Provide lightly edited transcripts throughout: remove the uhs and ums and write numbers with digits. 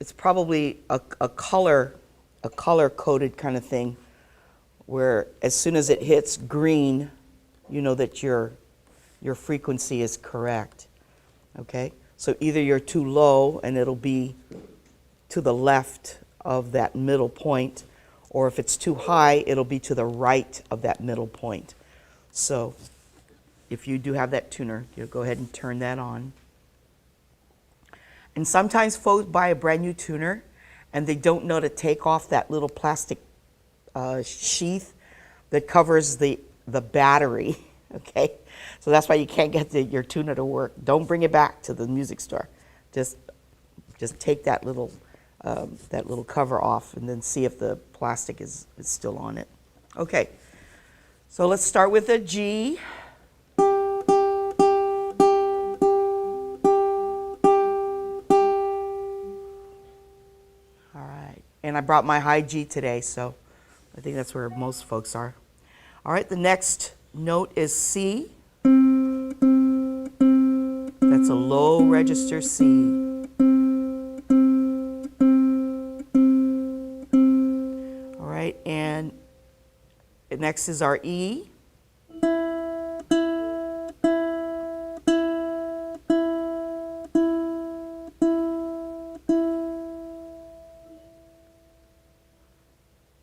it's probably a color coded kind of thing, where as soon as it hits green, you know that your frequency is correct. Okay, so either you're too low and it'll be to the left of that middle point, or if it's too high, it'll be to the right of that middle point. So if you do have that tuner, you'll go ahead and turn that on. And sometimes folks buy a brand new tuner and they don't know to take off that little plastic sheath that covers the battery. Okay, so that's why you can't get your tuner to work. Don't bring it back to the music store. Just take that little cover off and then see if the plastic is still on it. Okay, so let's start with a G. And I brought my high G today, so I think that's where most folks are. All right, the next note is C. That's a low register C. All right, and next is our E.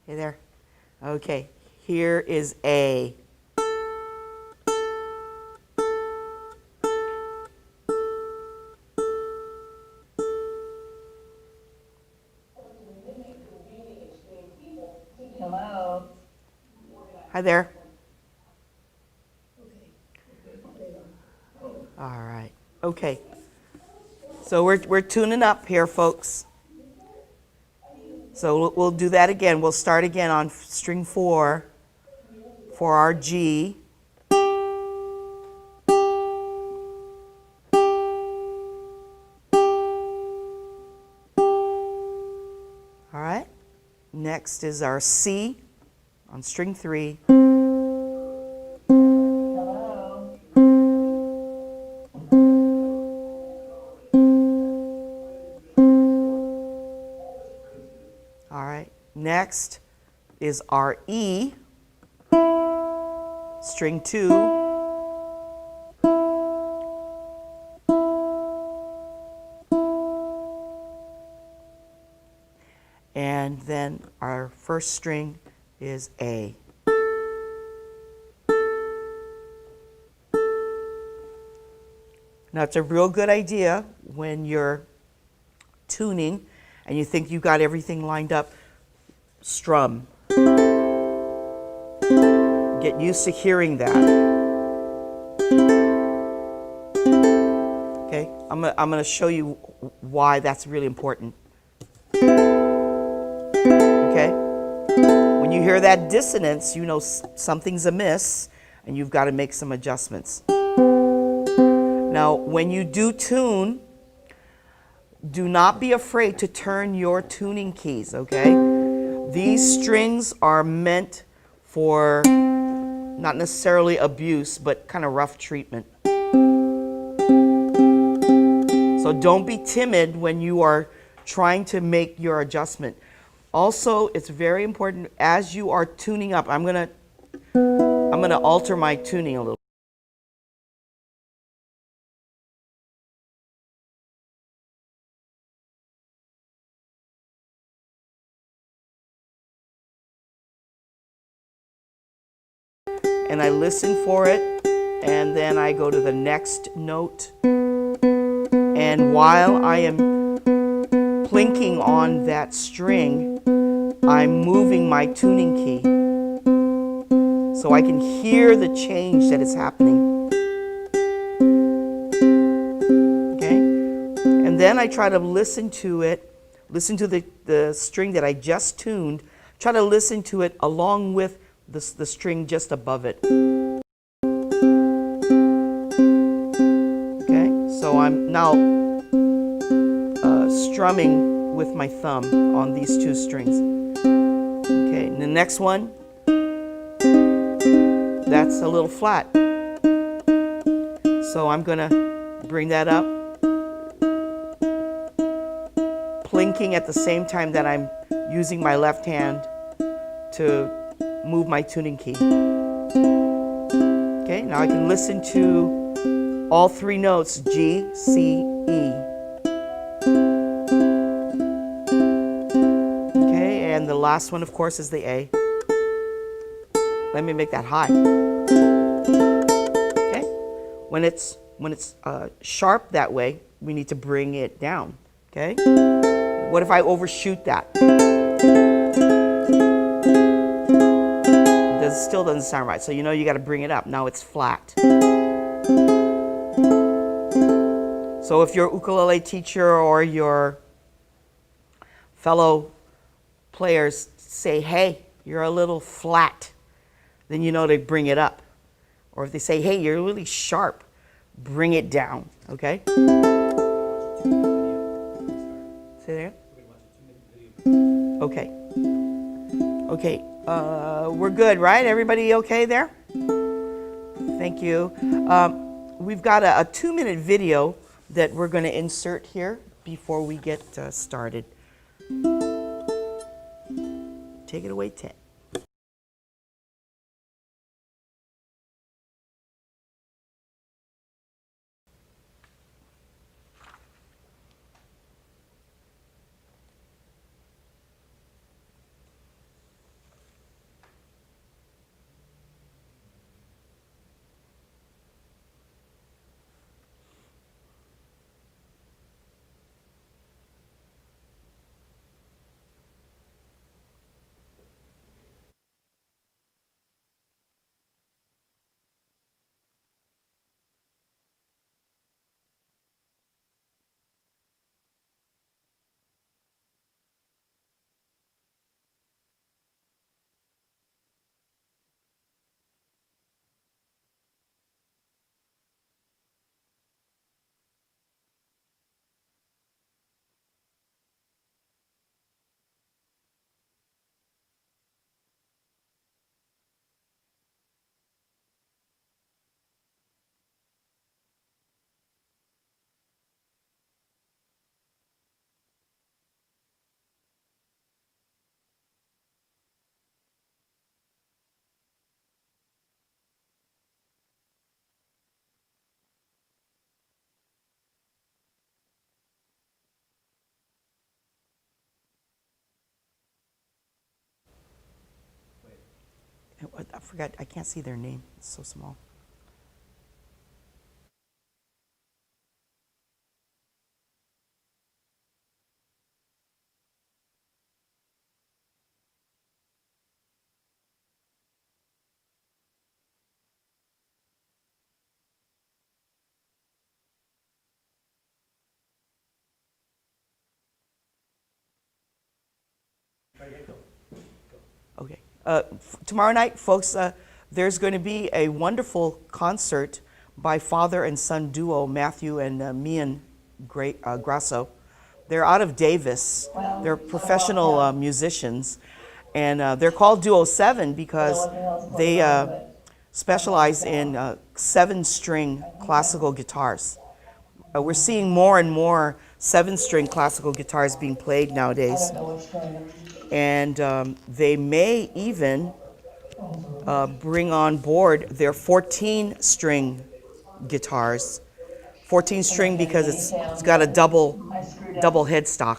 Hey there. Okay, here is A. Hello. Hi there. All right. Okay. So we're tuning up here, folks. So we'll do that again. We'll start again on string 4 for our G. All right. Next is our C on string 3. Hello. All right. Next is our E, string 2. And then our first string is A. Now, it's a real good idea when you're tuning and you think you got everything lined up, strum. Get used to hearing that. Okay, I'm gonna show you why that's really important. Okay, when you hear that dissonance, you know something's amiss and you've got to make some adjustments. Now, when you do tune, do not be afraid to turn your tuning keys, okay? These strings are meant for not necessarily abuse, but kind of rough treatment. So don't be timid when you are trying to make your adjustment. Also, it's very important as you are tuning up. I'm gonna alter my tuning a little. And I listen for it, and then I go to the next note. And while I am plinking on that string, I'm moving my tuning key so I can hear the change that is happening. Okay? And then I try to listen to it, listen to the string that I just tuned, try to listen to it along with the string just above it. Okay, so I'm now strumming with my thumb on these two strings. Okay, and the next one, that's a little flat. So I'm gonna bring that up, plinking at the same time that I'm using my left hand to move my tuning key. Okay, now I can listen to all three notes, G, C, E. Okay, and the last one, of course, is the A. Let me make that high. Okay, when it's sharp that way, we need to bring it down. Okay, what if I overshoot that? It still doesn't sound right, so you know you got to bring it up. Now it's flat. So if your ukulele teacher or your fellow players say, hey, you're a little flat, then you know to bring it up. Or if they say, hey, you're really sharp, bring it down, okay? Say that again? Okay. Okay, we're good, right? Everybody okay there? Thank you. We've got a 2-minute video that we're going to insert here before we get started. Take it away, Ted. I forgot, I can't see their name. It's so small. Okay. Tomorrow night, folks, there's going to be a wonderful concert by father and son duo, Matthew and Mian Grasso. They're out of Davis. They're professional musicians. And they're called Duo 7 because they specialize in 7-string classical guitars. We're seeing more and more 7-string classical guitars being played nowadays. And they may even bring on board their 14-string guitars. 14-string because it's got a double headstock.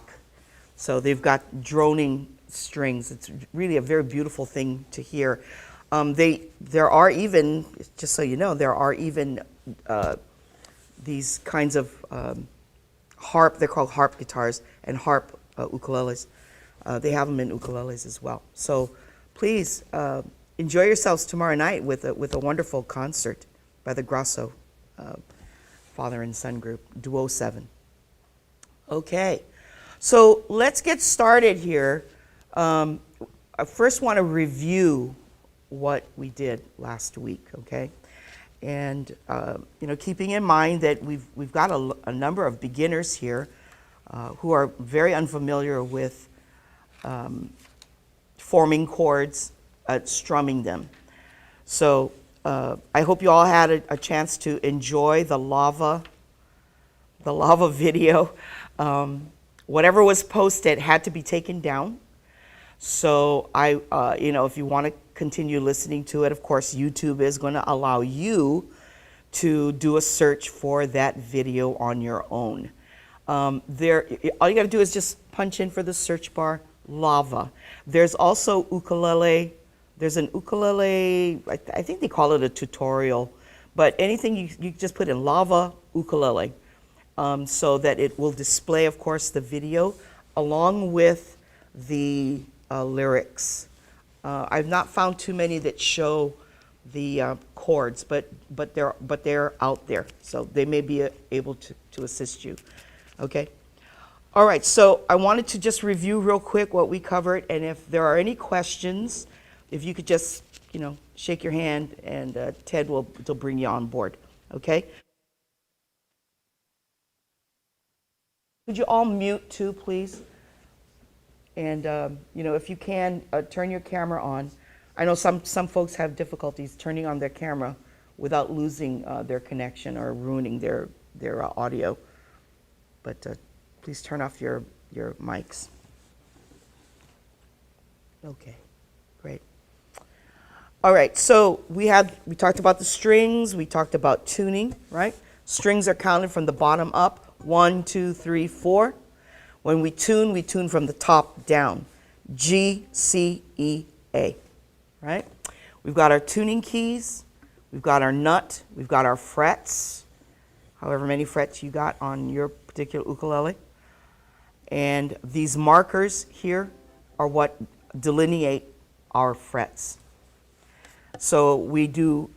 So they've got droning strings. It's really a very beautiful thing to hear. There are even, just so you know, there are even these kinds of harp, they're called harp guitars, and harp ukuleles. They have them in ukuleles as well. So please enjoy yourselves tomorrow night with a wonderful concert by the Grasso father and son group, Duo 7. Okay, so let's get started here. I first want to review what we did last week, okay? And keeping in mind that we've got a number of beginners here who are very unfamiliar with forming chords, strumming them. So I hope you all had a chance to enjoy the lava video. whatever was posted had to be taken down. So if you want to continue listening to it, of course, YouTube is going to allow you to do a search for that video on your own. All you got to do is just punch in for the search bar, lava. There's also ukulele. There's an ukulele, I think they call it a tutorial, but anything you just put in lava ukulele, so that it will display, of course, the video along with the lyrics. I've not found too many that show the chords, but they're out there, so they may be able to assist you. Okay. All right. So I wanted to just review real quick what we covered, and if there are any questions, if you could just shake your hand, and Ted will bring you on board. Okay. Could you all mute too, please? And if you can, turn your camera on. I know some folks have difficulties turning on their camera without losing their connection or ruining their audio. But please turn off your mics. Okay, great. All right, so we talked about the strings. We talked about tuning, right? Strings are counted from the bottom up. 1, 2, 3, 4. When we tune from the top down. G, C, E, A, right? We've got our tuning keys. We've got our nut. We've got our frets, however many frets you got on your particular ukulele. And these markers here are what delineate our frets. So we do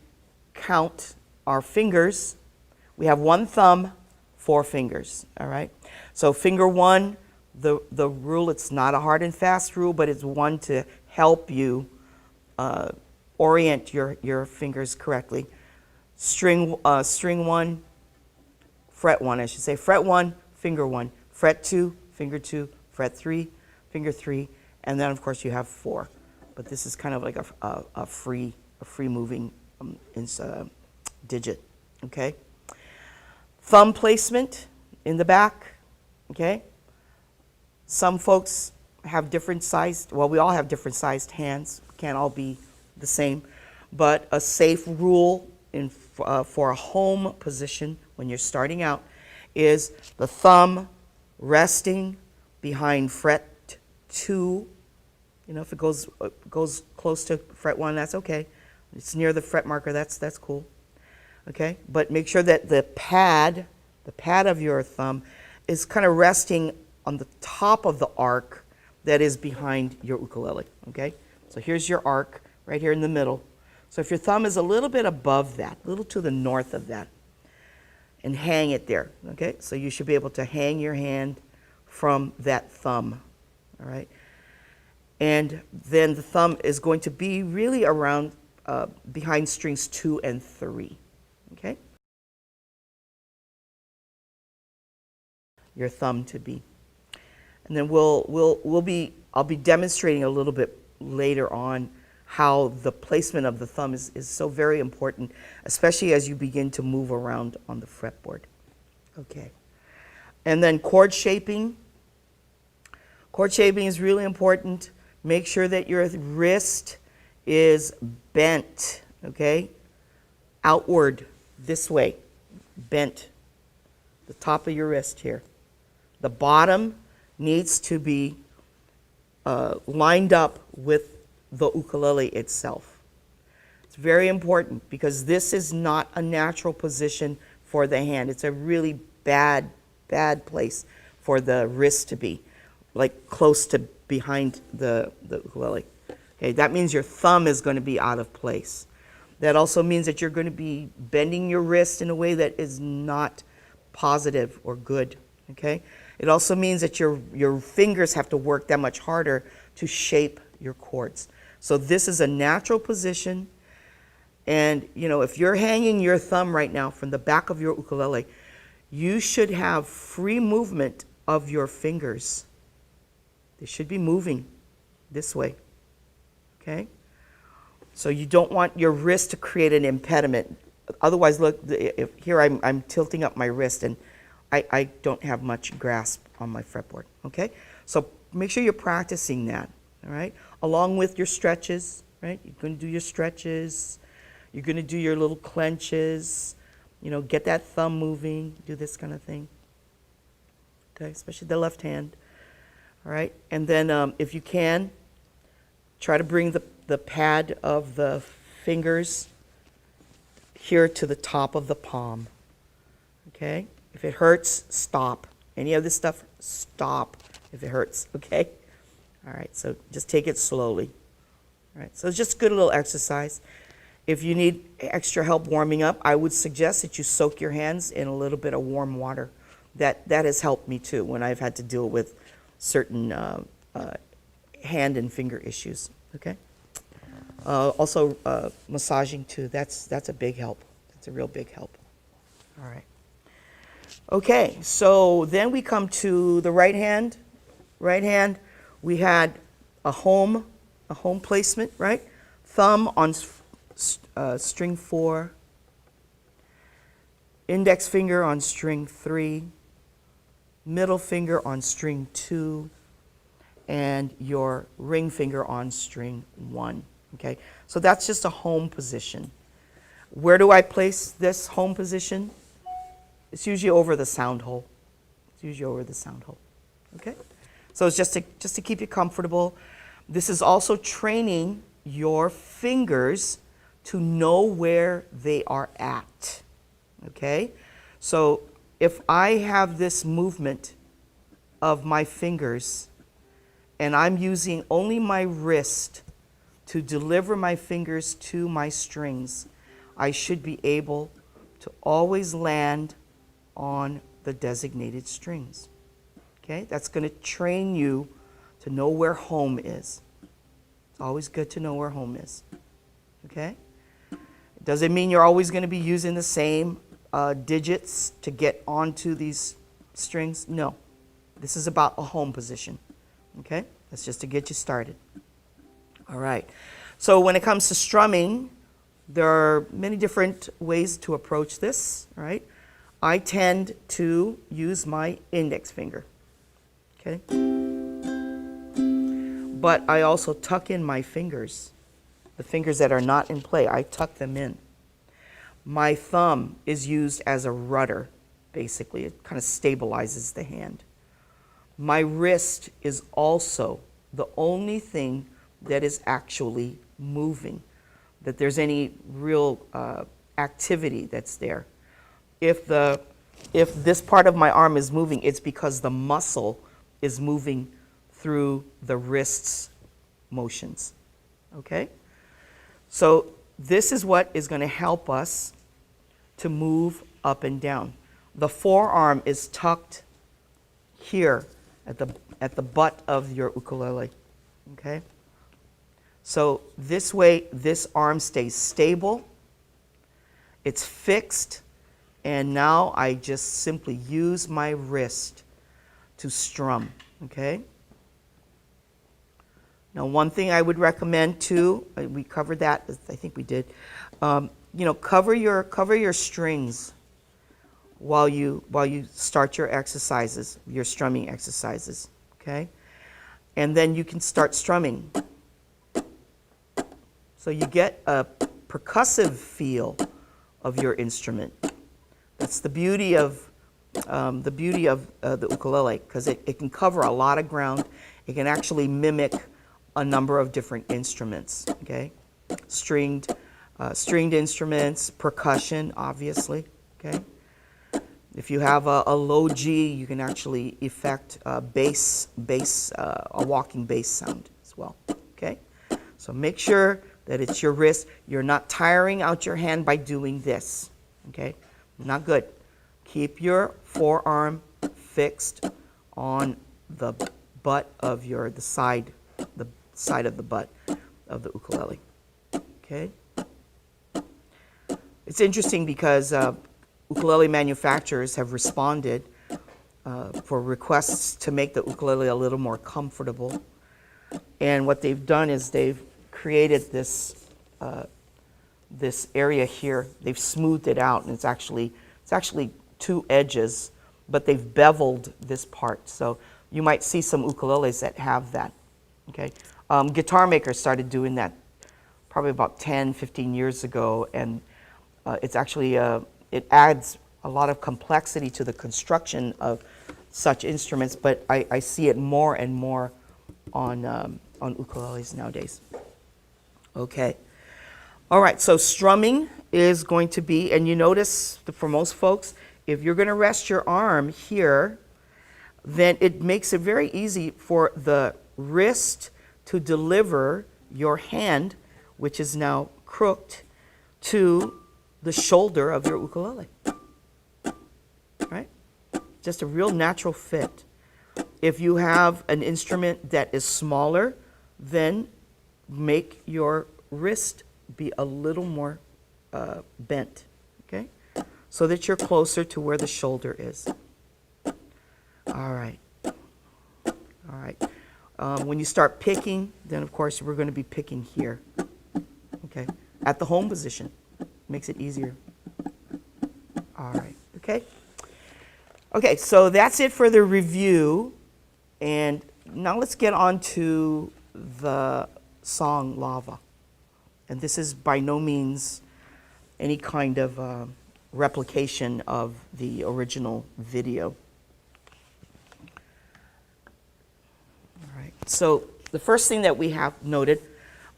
count our fingers. We have 1 thumb, 4 fingers, all right? So finger 1, the rule, it's not a hard and fast rule, but it's one to help you orient your fingers correctly. String 1, fret 1, I should say. Fret 1, finger 1. Fret 2, finger 2. Fret 3, finger 3. And then, of course, you have 4. But this is kind of like a free moving digit, okay? Thumb placement in the back, okay? Some folks have different sized, well, we all have different sized hands. Can't all be the same. But a safe rule for a home position when you're starting out is the thumb resting behind fret 2. If it goes close to fret 1, that's okay. It's near the fret marker, that's cool. Okay? But make sure that the pad of your thumb is kind of resting on the top of the arc that is behind your ukulele. Okay? So here's your arc right here in the middle. So if your thumb is a little bit above that, a little to the north of that, and hang it there. Okay? So you should be able to hang your hand from that thumb. All right? And then the thumb is going to be really around behind strings 2 and 3. Okay? Your thumb to be. And then I'll be demonstrating a little bit later on how the placement of the thumb is so very important, especially as you begin to move around on the fretboard. Okay. And then chord shaping. Chord shaping is really important. Make sure that your wrist is bent, okay? Outward, this way, bent. The top of your wrist here. The bottom needs to be lined up with the ukulele itself. It's very important because this is not a natural position for the hand. It's a really bad place for the wrist to be, like close to behind the ukulele. Okay, that means your thumb is going to be out of place. That also means that you're going to be bending your wrist in a way that is not positive or good. Okay? It also means that your fingers have to work that much harder to shape your chords. So this is a natural position. And, if you're hanging your thumb right now from the back of your ukulele, you should have free movement of your fingers. They should be moving this way. Okay? So you don't want your wrist to create an impediment. Otherwise, look, here I'm tilting up my wrist, and I don't have much grasp on my fretboard, okay? So make sure you're practicing that, all right? Along with your stretches, right? You're going to do your stretches. You're going to do your little clenches. You know, get that thumb moving, do this kind of thing, okay? Especially the left hand, all right? And then if you can, try to bring the pad of the fingers here to the top of the palm, okay? If it hurts, stop. Any of this stuff, stop if it hurts, okay? All right, so just take it slowly. All right, so it's just a good little exercise. If you need extra help warming up, I would suggest that you soak your hands in a little bit of warm water. That has helped me too when I've had to deal with certain hand and finger issues, okay? Also, massaging too, that's a big help. That's a real big help. All right. Okay, so then we come to the right hand. Right hand, we had a home placement, right? Thumb on string 4, index finger on string 3, middle finger on string 2, and your ring finger on string 1, okay? So that's just a home position. Where do I place this home position? It's usually over the sound hole. It's usually over the sound hole, okay? So it's just to keep you comfortable. This is also training your fingers to know where they are at, okay? So if I have this movement of my fingers and I'm using only my wrist to deliver my fingers to my strings, I should be able to always land on the designated strings. Okay, that's going to train you to know where home is. It's always good to know where home is. Okay? Does it mean you're always going to be using the same digits to get onto these strings? No. This is about a home position. Okay? That's just to get you started. All right. So when it comes to strumming, there are many different ways to approach this, right? I tend to use my index finger, okay? But I also tuck in my fingers, the fingers that are not in play, I tuck them in. My thumb is used as a rudder, basically. It kind of stabilizes the hand. My wrist is also the only thing that is actually moving, that there's any real activity that's there. If this part of my arm is moving, it's because the muscle is moving through the wrist's motions, okay? So this is what is going to help us to move up and down. The forearm is tucked here at the butt of your ukulele, okay? So this way, this arm stays stable, it's fixed, and now I just simply use my wrist to strum, okay? Now, one thing I would recommend too, we covered that, I think we did, you know, cover your strings while you start your exercises, your strumming exercises, okay? And then you can start strumming. So you get a percussive feel of your instrument. That's the beauty of the ukulele, because it can cover a lot of ground. It can actually mimic a number of different instruments, okay? Stringed instruments, percussion, obviously, okay? If you have a low G, you can actually effect a walking bass sound as well, okay? So make sure that it's your wrist. You're not tiring out your hand by doing this, okay? Not good. Keep your forearm fixed on the butt of the side of the butt of the ukulele, okay? It's interesting because ukulele manufacturers have responded for requests to make the ukulele a little more comfortable. And what they've done is they've created this area here. They've smoothed it out, and it's actually two edges but they've beveled this part. So you might see some ukuleles that have that, okay? Guitar makers started doing that probably about 10, 15 years ago, and it's actually, it adds a lot of complexity to the construction of such instruments, but I see it more and more on ukuleles nowadays. Okay. All right, so strumming is going to be, and you notice that for most folks, if you're going to rest your arm here, then it makes it very easy for the wrist to deliver your hand, which is now crooked, to the shoulder of your ukulele. Right? Just a real natural fit. If you have an instrument that is smaller, then make your wrist be a little more bent, okay? So that you're closer to where the shoulder is. All right. All right. When you start picking, then of course we're going to be picking here, okay? At the home position. Makes it easier. All right, okay? Okay, so that's it for the review. And now let's get on to the song Lava. And this is by no means any kind of replication of the original video. All right, so the first thing that we have noted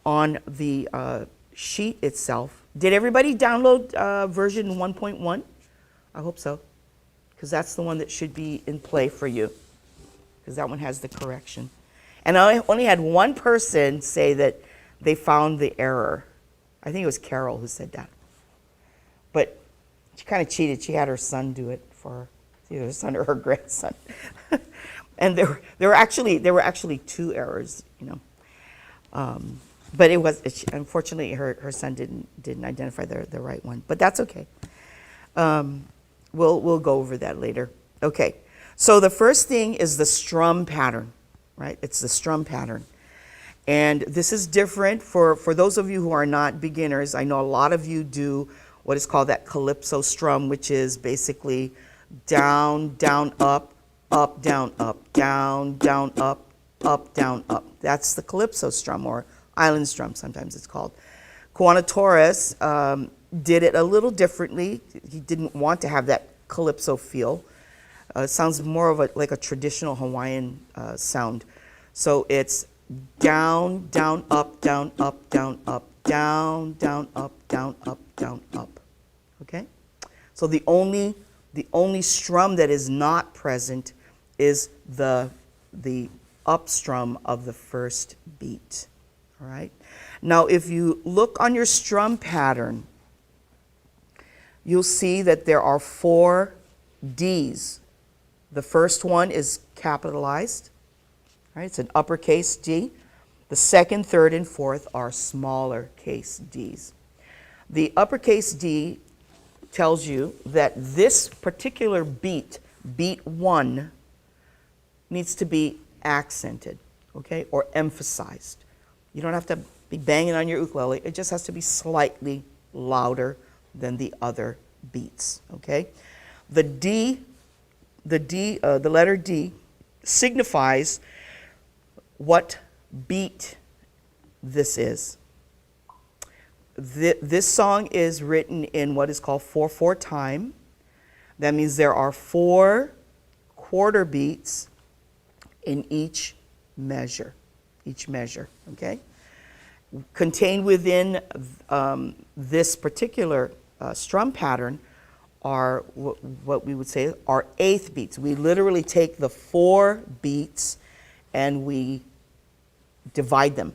on the sheet itself, did everybody download version 1.1? I hope so, because that's the one that should be in play for you, because that one has the correction. And I only had one person say that they found the error. I think it was Carol who said that. But she kind of cheated. She had her son do it for her, either her son or her grandson. And there were actually two errors, you know. But it was, unfortunately, her son didn't identify the right one. But that's okay. We'll go over that later. Okay. So the first thing is the strum pattern, right? It's the strum pattern. And this is different for those of you who are not beginners. I know a lot of you do what is called that calypso strum, which is basically down, down, up, down, down, up, down, up. That's the calypso strum, or island strum sometimes it's called. Juana Torres did it a little differently. He didn't want to have that calypso feel. It sounds more of like a traditional Hawaiian sound. So it's down, down, up, down, up, down, up, down, down, up, down, up, down, up. Okay? So the only strum that is not present is the up strum of the first beat. All right? Now, if you look on your strum pattern, you'll see that there are 4 Ds. The first one is capitalized. Right? It's an uppercase D. The second, third, and fourth are smaller case Ds. The uppercase D tells you that this particular beat, beat 1, needs to be accented, okay, or emphasized. You don't have to be banging on your ukulele. It just has to be slightly louder than the other beats, okay? The letter D signifies what beat this is. This song is written in what is called 4/4 time. That means there are 4 quarter beats in each measure, okay? Contained within this particular strum pattern are what we would say are 1/8 beats. We literally take the 4 beats and we divide them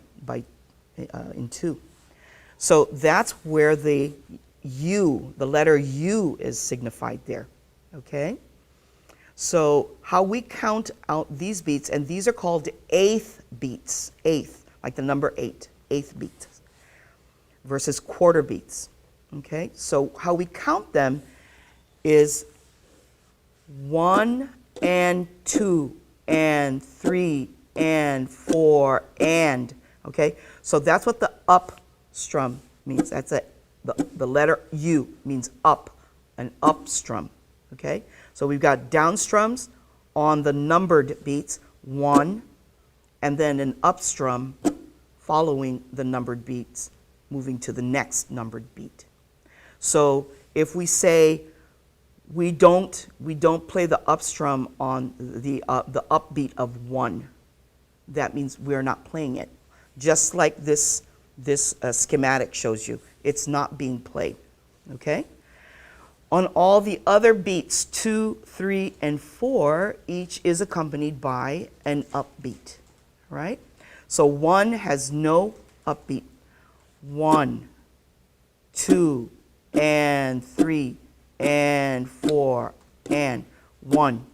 in 2. So that's where the U, the letter U, is signified there, okay? So how we count out these beats, and these are called 1/8 beats, 1/8, like the number 8, 1/8 beats, versus quarter beats, okay? So how we count them is 1 and 2 and 3 and 4 and, okay? So that's what the up strum means. That's it. The letter U means up, an up strum, okay? So we've got down strums on the numbered beats, 1, and then an up strum following the numbered beats, moving to the next numbered beat. So if we say we don't play the up strum on the upbeat of 1, that means we're not playing it. Just like this schematic shows you, it's not being played. Okay? On all the other beats, 2, 3, and 4, each is accompanied by an upbeat, right? So 1 has no upbeat. 1, 2, and 3, and 4, and 1,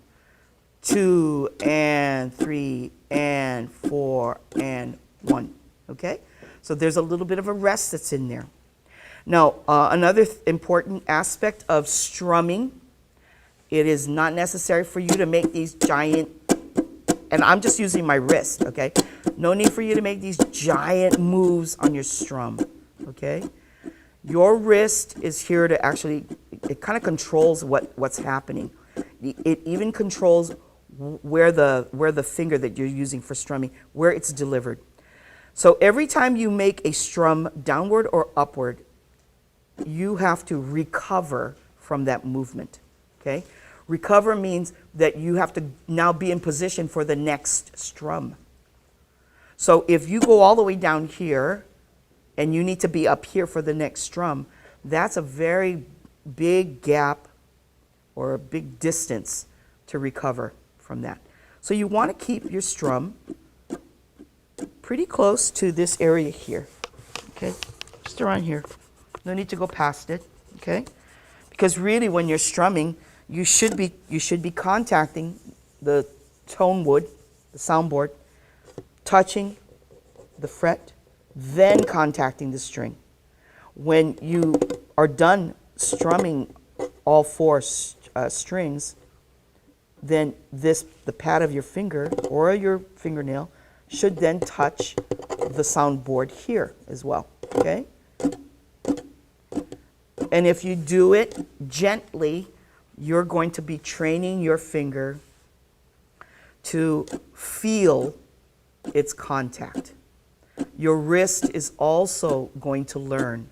2, and 3, and 4, and 1. Okay? So there's a little bit of a rest that's in there. Now, another important aspect of strumming, it is not necessary for you to make these giant, and I'm just using my wrist, okay? No need for you to make these giant moves on your strum, okay? Your wrist is here to actually, it kind of controls what's happening. It even controls where the finger that you're using for strumming, where it's delivered. So every time you make a strum downward or upward, you have to recover from that movement, okay? Recover means that you have to now be in position for the next strum. So if you go all the way down here and you need to be up here for the next strum, that's a very big gap or a big distance to recover from that. So you want to keep your strum pretty close to this area here, okay? Just around here. No need to go past it, okay? Because really when you're strumming, you should be contacting the tone wood, the soundboard, touching the fret, then contacting the string. When you are done strumming all 4 strings, then the pad of your finger or your fingernail should then touch the soundboard here as well, okay? And if you do it gently, you're going to be training your finger to feel its contact. Your wrist is also going to learn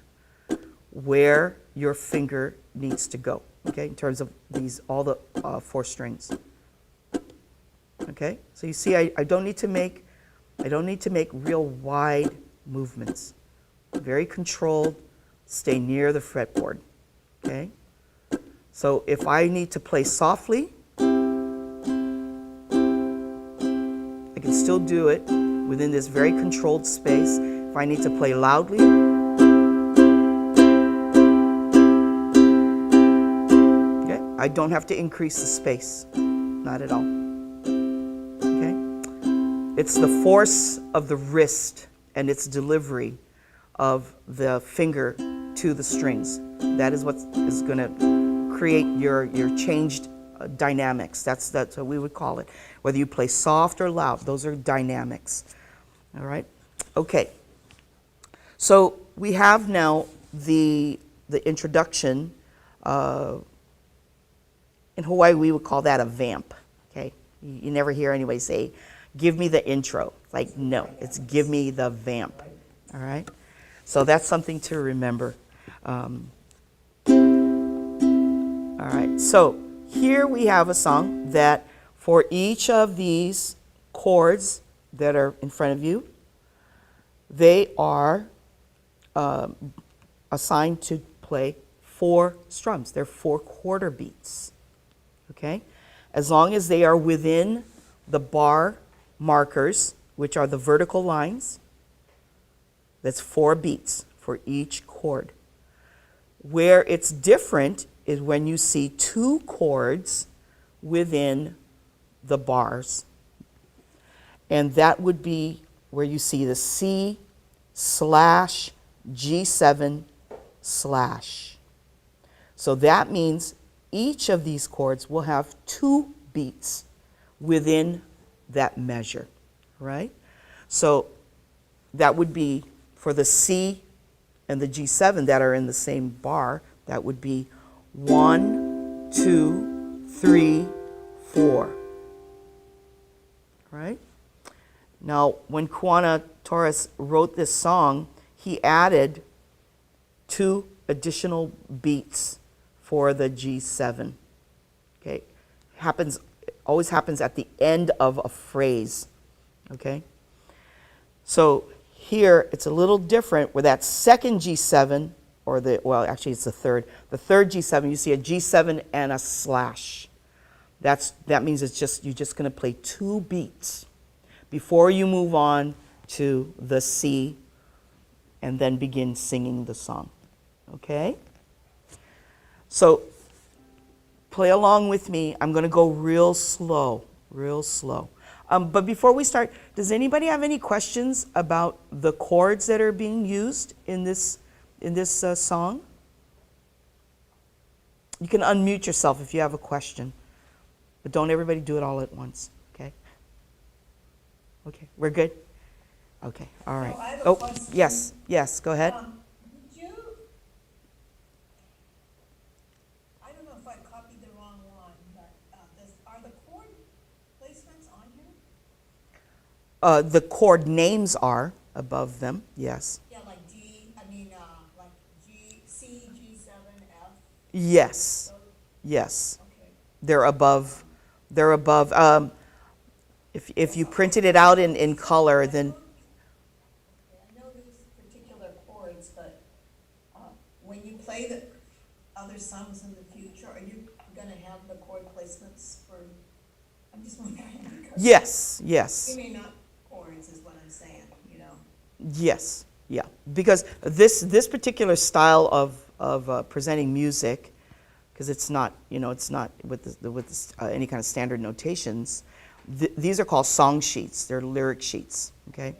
where your finger needs to go, okay, in terms of all the 4 strings. Okay, so you see, I don't need to make real wide movements. Very controlled. Stay near the fretboard, okay? So if I need to play softly, I can still do it within this very controlled space. If I need to play loudly, okay, I don't have to increase the space, not at all, okay? It's the force of the wrist and its delivery of the finger to the strings. That is what is going to create your changed dynamics. That's what we would call it. Whether you play soft or loud, those are dynamics. All right? Okay. So we have now the introduction. In Hawaii, we would call that a vamp. Okay? You never hear anybody say, give me the intro. Like, no, it's give me the vamp. All right? So that's something to remember. All right, so here we have a song that for each of these chords that are in front of you, they are assigned to play 4 strums. They're 4 quarter beats, okay? As long as they are within the bar markers, which are the vertical lines, that's 4 beats for each chord. Where it's different is when you see 2 chords within the bars. And that would be where you see the C slash G7 slash. So that means each of these chords will have 2 beats within that measure, right? So that would be for the C and the G7 that are in the same bar, that would be 1, 2, 3, 4. All right? Now, when Juana Torres wrote this song, he added 2 additional beats for the G7. Okay? Always happens at the end of a phrase. Okay? So here it's a little different where that second G7, actually it's the third G7, you see a G7 and a slash. That means you're just going to play 2 beats before you move on to the C and then begin singing the song. Okay? So play along with me. I'm going to go real slow. But before we start, does anybody have any questions about the chords that are being used in this song? You can unmute yourself if you have a question, but don't everybody do it all at once. Okay? Okay, we're good? Okay, all right. So I have a question. Yes, go ahead. I don't know if I copied the wrong one, but are the chord placements on here? The chord names are above them, yes. Yeah, like like C, G7, F. Yes, yes. Okay. They're above. If you printed it out in color, then I know these particular chords, but when you play the other songs in the future, are you going to have the chord placements for? I'm just wondering. yes. You mean not chords is what I'm saying, Yes, yeah. Because this particular style of presenting music, because it's not with any kind of standard notations. These are called song sheets. They're lyric sheets. Okay,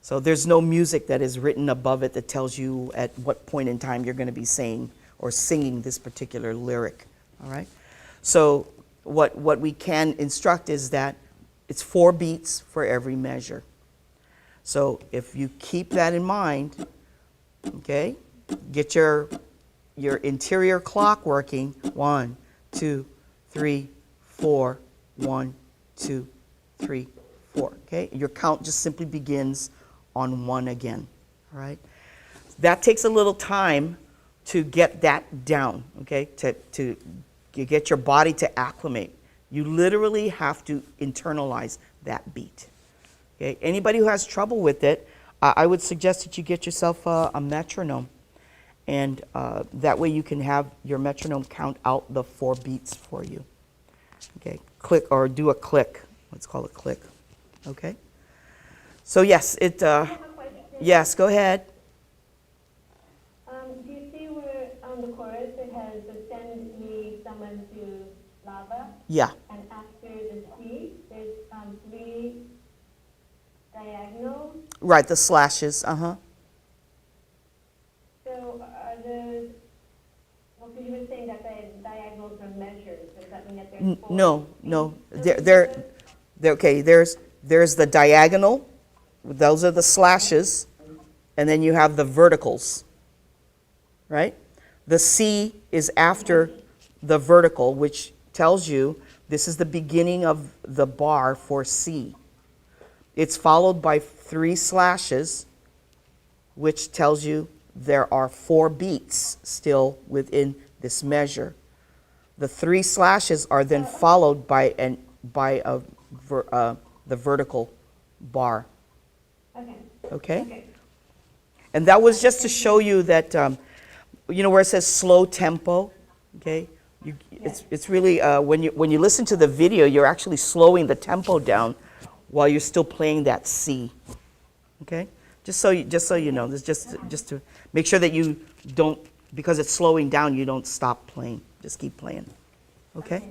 so there's no music that is written above it that tells you at what point in time you're going to be saying or singing this particular lyric. All right. So what we can instruct is that it's 4 beats for every measure. So if you keep that in mind, okay, get your interior clock working. 1, 2, 3, 4. 1, 2, 3, 4. Okay, your count just simply begins on 1 again. All right, that takes a little time to get that down. Okay, to get your body to acclimate. You literally have to internalize that beat. Okay, anybody who has trouble with it, I would suggest that you get yourself a metronome, and that way you can have your metronome count out the 4 beats for you. Okay, click or do a click. Let's call it click. Okay. So yes, I have a question. Yes, go ahead. Do you see where on the chorus it has send me someone to lava? Yeah. And after the C, there's 3 diagonals. Right, the slashes. So are the because you were saying that the diagonals are measures. Does that mean that there's 4? No. They're okay. There's the diagonal. Those are the slashes, and then you have the verticals. Right? The C is after the vertical, which tells you this is the beginning of the bar for C. It's followed by 3 slashes, which tells you there are 4 beats still within this measure. The 3 slashes are then followed by the vertical bar. Okay? And that was just to show you that, where it says slow tempo, okay? It's really, when you listen to the video, you're actually slowing the tempo down while you're still playing that C, okay? Just so you know, this just to make sure that you don't, because it's slowing down, you don't stop playing. Just keep playing, okay?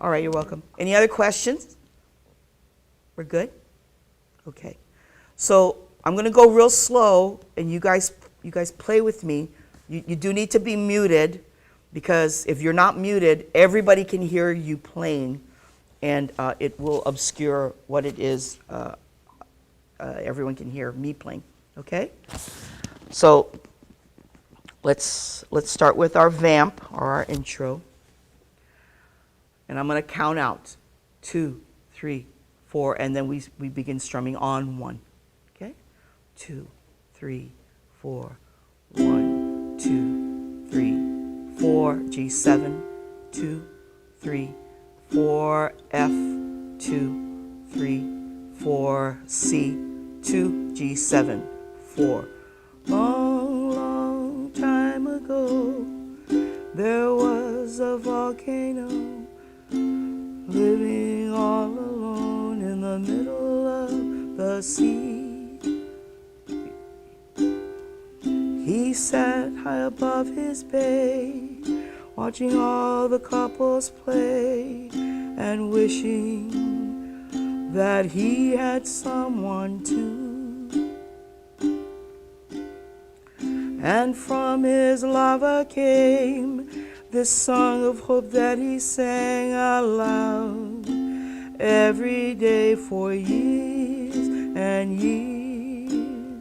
All right, you're welcome. Any other questions? We're good? Okay. So I'm going to go real slow, and you guys play with me. You do need to be muted, because if you're not muted, everybody can hear you playing, and it will obscure what it is everyone can hear me playing. Okay? So let's start with our vamp or our intro. And I'm going to count out 2, 3, 4, and then we begin strumming on 1. Okay? 2, 3, 4, 1, 2, 3, 4, G7, 2, 3, 4, F, 2, 3, 4, C, 2, G7, 4. Long, long time ago, there was a volcano living all alone in the middle of the sea. He sat high above his bay, watching all the couples play and wishing that he had someone too. And from his lava came this song of hope that he sang aloud every day for years and years.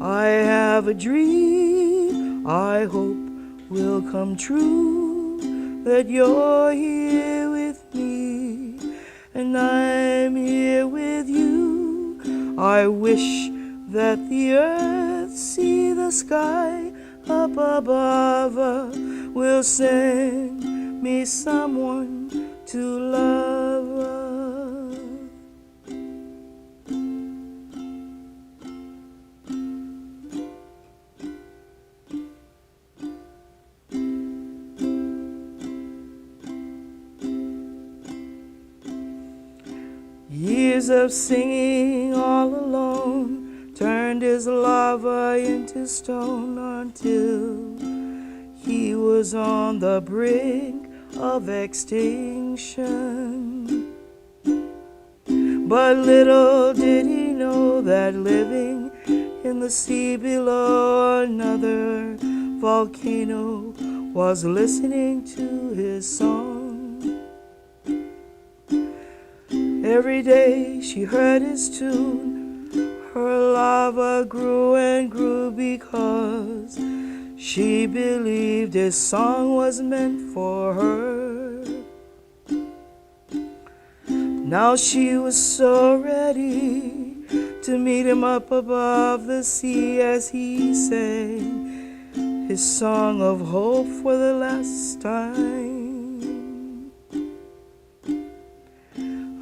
I have a dream I hope will come true, that you're here with me and I'm here with you. I wish that the earth see the sky up above, will send me someone to love. Years of singing all alone turned his lava into stone until he was on the brink of extinction. But little did he know that living in the sea below, another volcano was listening to his song. Every day she heard his tune, her lava grew and grew because she believed his song was meant for her. Now she was so ready to meet him up above the sea as he sang his song of hope for the last time.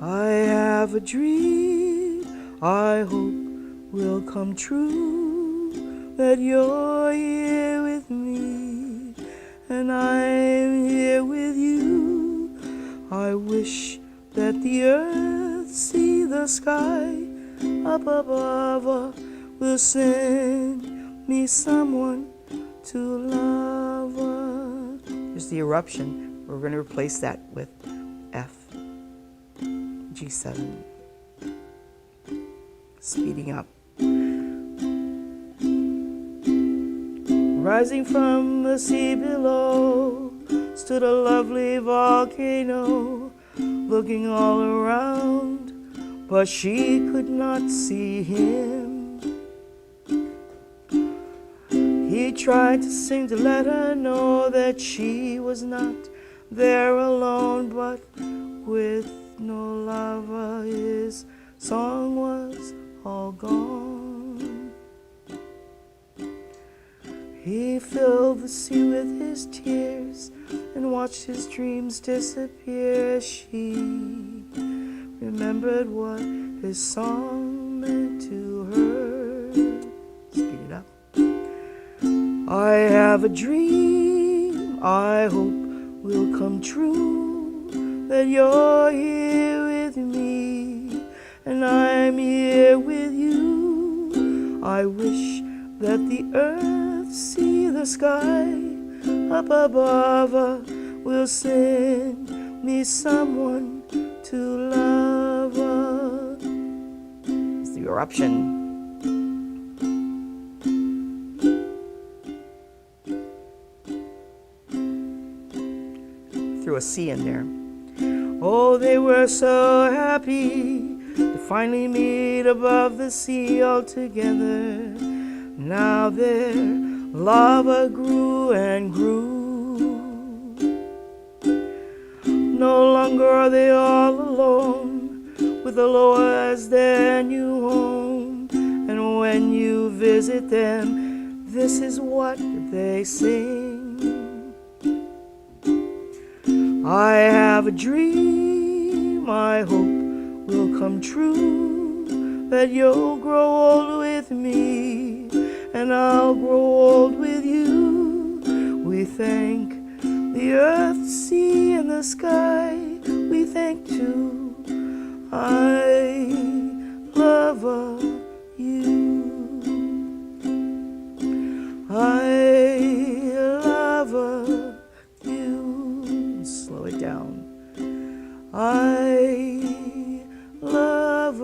I have a dream I hope will come true, that you're here with me and I'm here with you. I wish that the earth see the sky up above, will send me someone to love. Here's the eruption. We're going to replace that with F, G7. Speeding up. Rising from the sea below stood a lovely volcano, looking all around, but she could not see him. He tried to sing to let her know that she was not there alone, but with no lava his song was all gone. He filled the sea with his tears and watched his dreams disappear as she remembered what his song meant to her. Speed it up. I have a dream I hope will come true, that you're here with me and I'm here with you. I wish that the earth see the sky up above, will send me someone to love. It's the eruption. Threw a C in there. Oh, they were so happy to finally meet above the sea all together. Now their lava grew and grew. No longer are they all alone, with the Lord as their new home. And when you visit them, this is what they sing. I have a dream, I hope will come true, that you'll grow old with me, and I'll grow old with you. We thank the earth, the sea, and the sky. We thank too, I love you. I love you. Slow it down. I love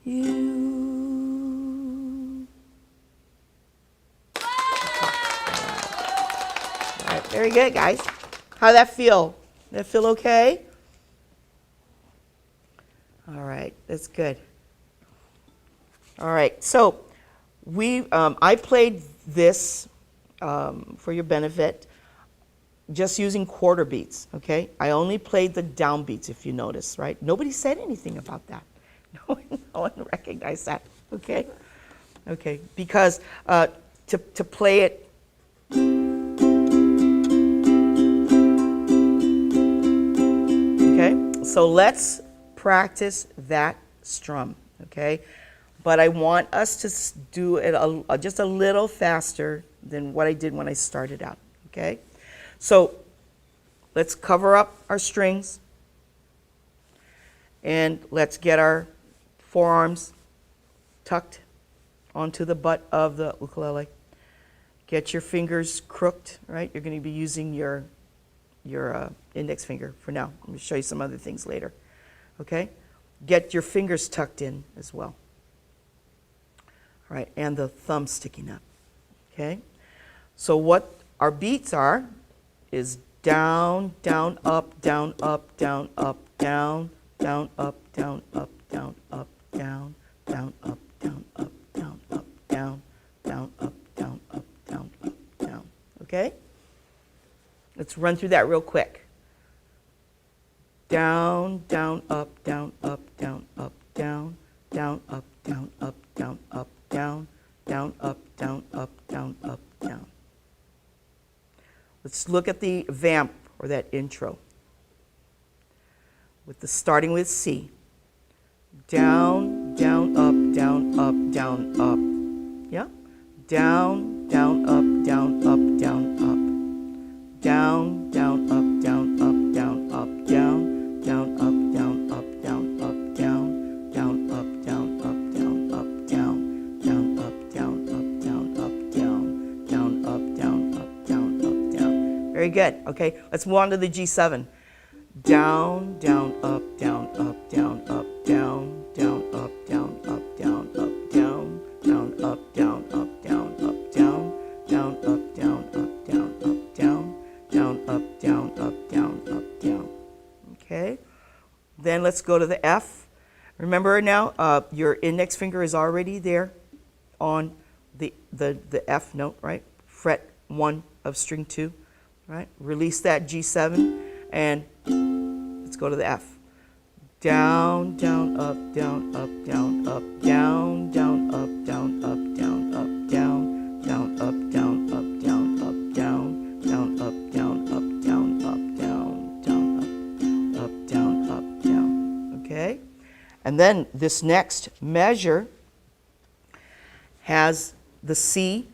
you. All right, very good, guys. How'd that feel? Did that feel okay? All right, that's good. All right, so I played this for your benefit, just using quarter beats, okay? I only played the down beats, if you notice, right? Nobody said anything about that. No one recognized that, okay? Okay, because to play it, okay? So let's practice that strum, okay? But I want us to do it just a little faster than what I did when I started out, okay? So let's cover up our strings, and let's get our forearms tucked onto the butt of the ukulele. Get your fingers crooked, right? You're going to be using your index finger for now. I'm going to show you some other things later, okay? Get your fingers tucked in as well. All right, and the thumb sticking up, okay? So what our beats are is down, down, up, down, up, down, up, down, down, up, down, up, down, up, down, down, up, down, up, down, up, down, down, up, down, up, down, up, down, okay? Let's run through that real quick. Down, down, up, down, up, down, up, down, down, up, down, up, down, up, down, down, up, down, up, down, up, down. Let's look at the vamp, or that intro, with the starting with C. Down, down, up, down, up, down, up. Yeah? Down, down, up, down, up, down, up. Down, down, up, down, up, down, up, down, down, up, down, up, down, up, down, down, up, down, up, down, up, down, down, up, down, up, down, up, down, down, up, down, up, down, up, down. Very good. Okay, let's move on to the G7. Down, down, up, down, up, down, up, down, down, up, down, up, down, up, down, down, up, down, up, down, up, down, down, up, down, up, down, up, down, down, up, down, up, down, up, down. Okay, then let's go to the F. Remember now, your index finger is already there on the F note, right? Fret 1 of string 2, right? Release that G7, and let's go to the F. Down, down, up, down, up, down, up, down, down, up, down, up, down, up, down, down, up, down, up, down, up, down, down, up, down, up, down, up, down, down, up, down, up, down. Okay? And then this next measure has the C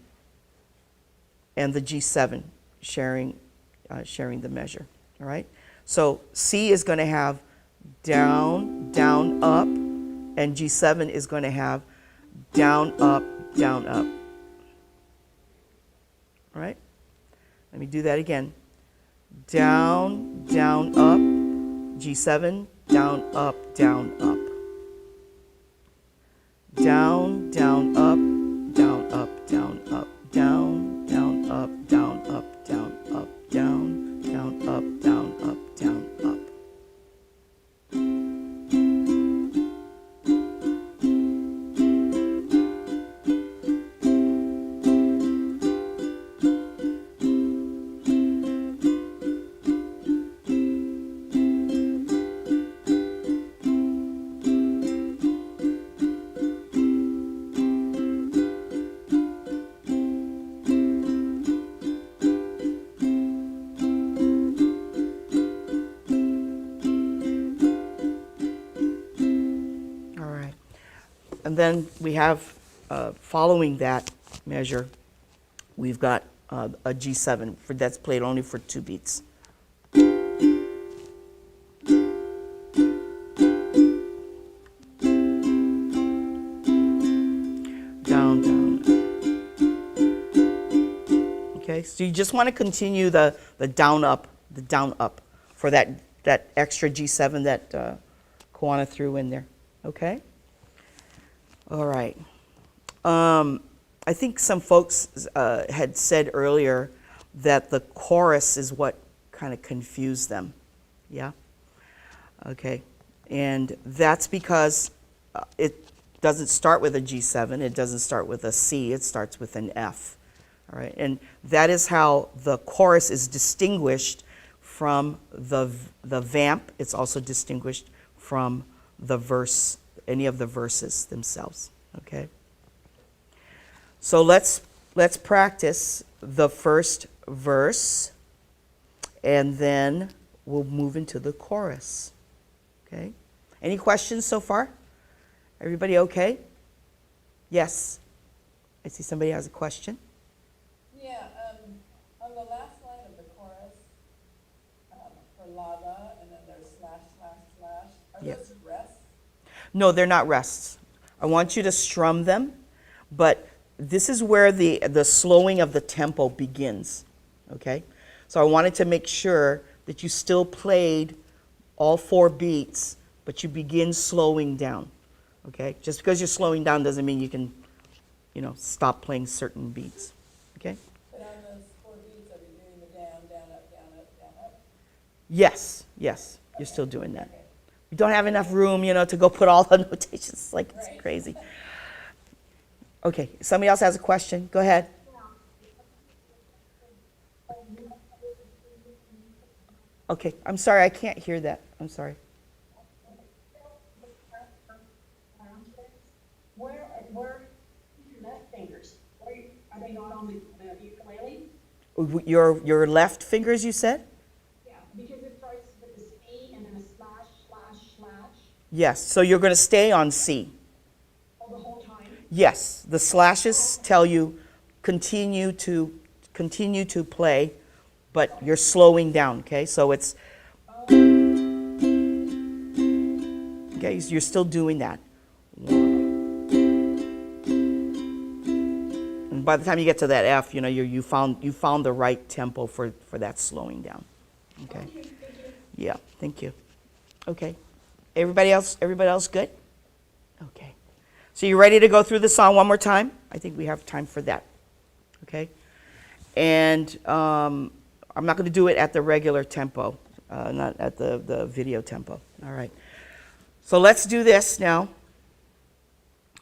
and the G7 sharing the measure. All right? So C is going to have down, down, up, and G7 is going to have down, up, down, up. All right? Let me do that again. Down, down, up, G7, down, up, down, up. Down, down, up, down, up, down, up, down, down, up, down, up, down, up, down, down, up, down, up, down, up. and then we have, following that measure, we've got a G7 that's played only for 2 beats. Down, down. Okay, so you just want to continue the down up for that extra G7 that Kawana threw in there. Okay. All right. I think some folks had said earlier that the chorus is what kind of confused them. Yeah? Okay. And that's because it doesn't start with a G7, it doesn't start with a C, it starts with an F. All right. And that is how the chorus is distinguished from the vamp. It's also distinguished from the verse, any of the verses themselves. Okay. So let's practice the first verse, and then we'll move into the chorus. Okay. Any questions so far? Everybody okay? Yes. I see somebody has a question. Yeah, on the last line of the chorus, for lava, and then there's slash, slash, slash, are Yeah. those rests? No, they're not rests. I want you to strum them, but this is where the slowing of the tempo begins, okay? So I wanted to make sure that you still played all 4 beats, but you begin slowing down, okay? Just because you're slowing down doesn't mean you can, stop playing certain beats, okay? But on those 4 beats, are we doing the down, down, up, down, up, down, up? Yes, you're still doing that. We don't have enough room, to go put all the notations, like it's Right. crazy. Okay, somebody else has a question, go ahead. Okay, I'm sorry, I can't hear that, I'm sorry. Where your left fingers? Are they not on the ukulele? Your left fingers, you said? Yeah, because it starts with a C and then a slash, slash, slash Yes, so you're going to stay on C. all the whole time. Yes, the slashes tell you continue to play, but you're slowing down, okay? So it's, okay, so you're still doing that. And by the time you get to that F, you found the right tempo for that slowing down. Okay. Yeah, thank you. Okay. Everybody else good? Okay. So you ready to go through the song one more time? I think we have time for that. Okay. And I'm not going to do it at the regular tempo, not at the video tempo. All right. So let's do this now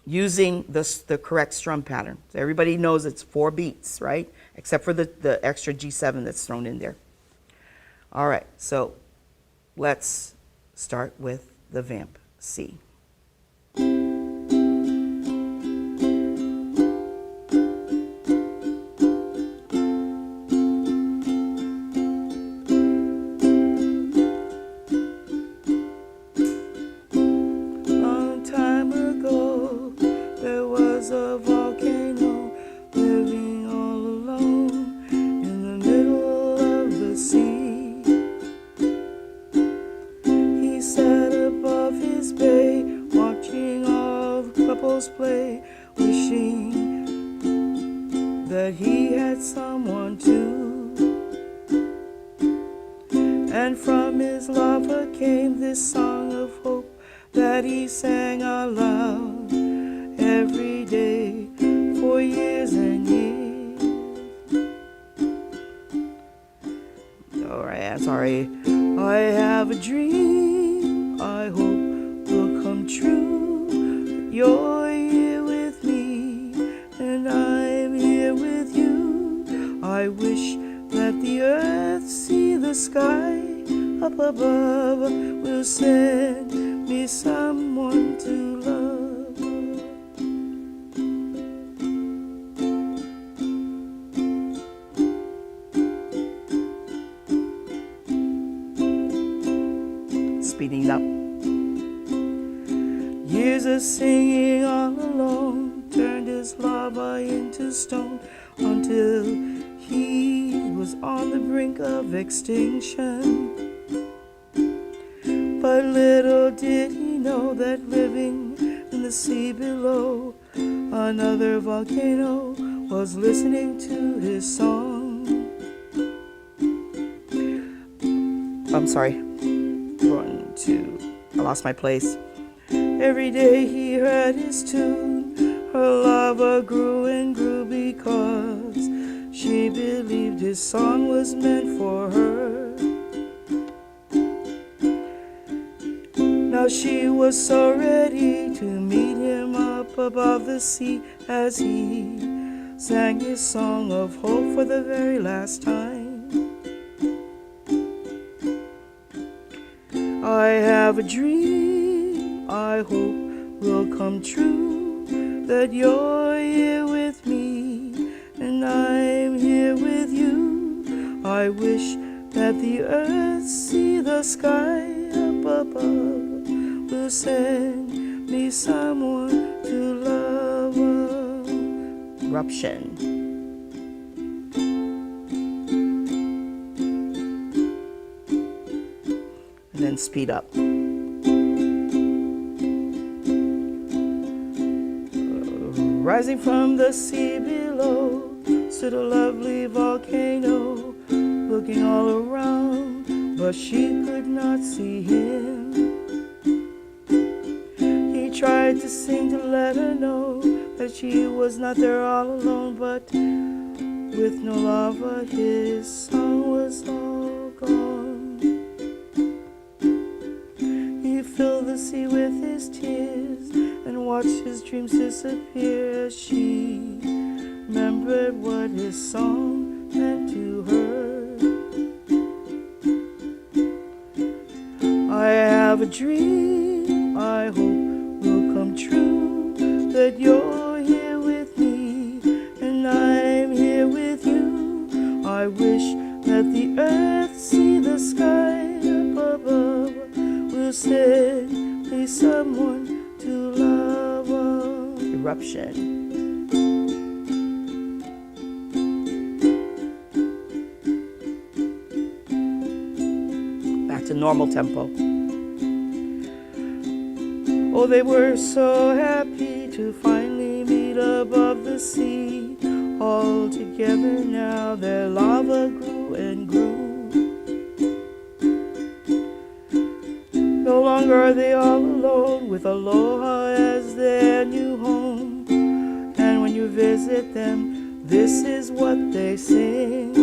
using the correct strum pattern. So everybody knows it's 4 beats, right? Except for the extra G7 that's thrown in there. All right. So let's start with the vamp C. Long time ago, there was a volcano living all alone in the middle of the sea. He sat above his bay, watching all the couples play, wishing that he had someone too. And from his lover came this song of hope that he sang aloud every day for years and years. All right, sorry. I have a dream I hope will come true. You're here with me and I'm here with you. I wish that the earth see the sky up above will send me someone to love. Speeding up. Years of singing all alone turned his lava into stone until he was on the brink of extinction. But little did he know that living in the sea below, another volcano was listening to his song. I'm sorry. 1, 2. I lost my place. Every day he heard his tune. Her lava grew and grew because she believed his song was meant for her. Now she was so ready to meet him up above the sea as he sang his song of hope for the very last time. I have a dream I hope will come true, that you're here with me and I'm here with you. I wish that the earth see the sky up above, will send me someone to love. Eruption. And then speed up. Rising from the sea below stood a lovely volcano, looking all around, but she could not see him. He tried to sing to let her know that she was not there all alone, but with no lava his song was all gone. He filled the sea with his tears and watched his dreams disappear as she remembered what his song meant to her. I have a dream I hope will come true, that you're here with me and I'm here with you. I wish that the earth see the sky up above, will send me someone to love. Eruption. Back to normal tempo. Oh, they were so happy to finally meet above the sea. All together now their lava grew and grew. No longer are they all alone, with aloha as their new home. And when you visit them, this is what they sing.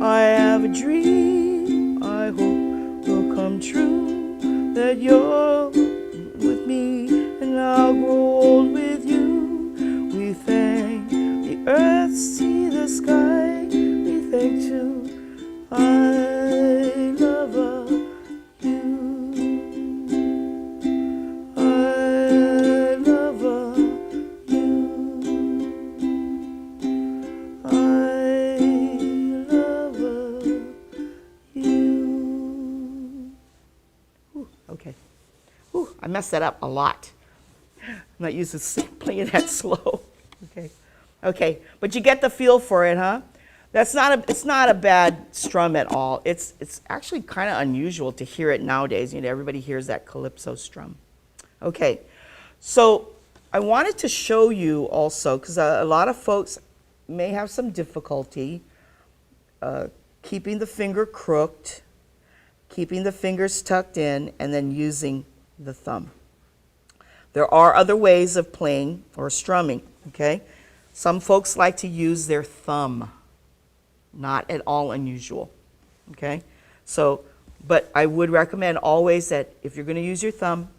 I have a dream I hope will come true, that you're with me and I'll grow old with you. We thank the earth, see the sky, we thank too I love you. I love you. I love you. Okay. Ooh, I messed that up a lot. I'm not used to playing that slow. Okay. Okay, but you get the feel for it, huh? It's not a bad strum at all. It's actually kind of unusual to hear it nowadays. You know, everybody hears that calypso strum. Okay. So I wanted to show you also, because a lot of folks may have some difficulty keeping the finger crooked, keeping the fingers tucked in, and then using the thumb. There are other ways of playing or strumming, okay? Some folks like to use their thumb. Not at all unusual, okay? So, but I would recommend always that if you're going to use your thumb,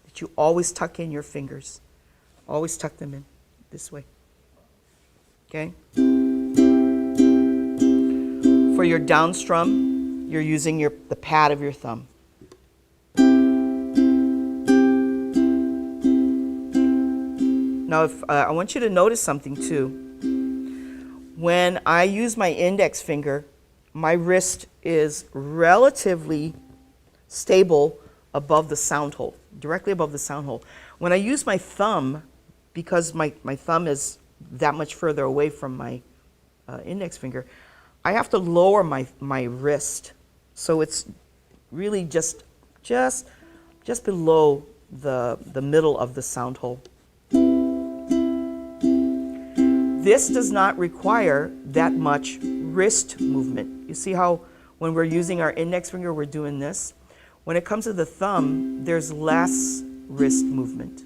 that you always tuck in your fingers. Always tuck them in this way, okay? For your down strum, you're using the pad of your thumb. Now, I want you to notice something too. When I use my index finger, my wrist is relatively stable above the sound hole, directly above the sound hole. When I use my thumb, because my thumb is that much further away from my index finger, I have to lower my wrist. So it's really just below the middle of the sound hole. This does not require that much wrist movement. You see how when we're using our index finger, we're doing this? When it comes to the thumb, there's less wrist movement.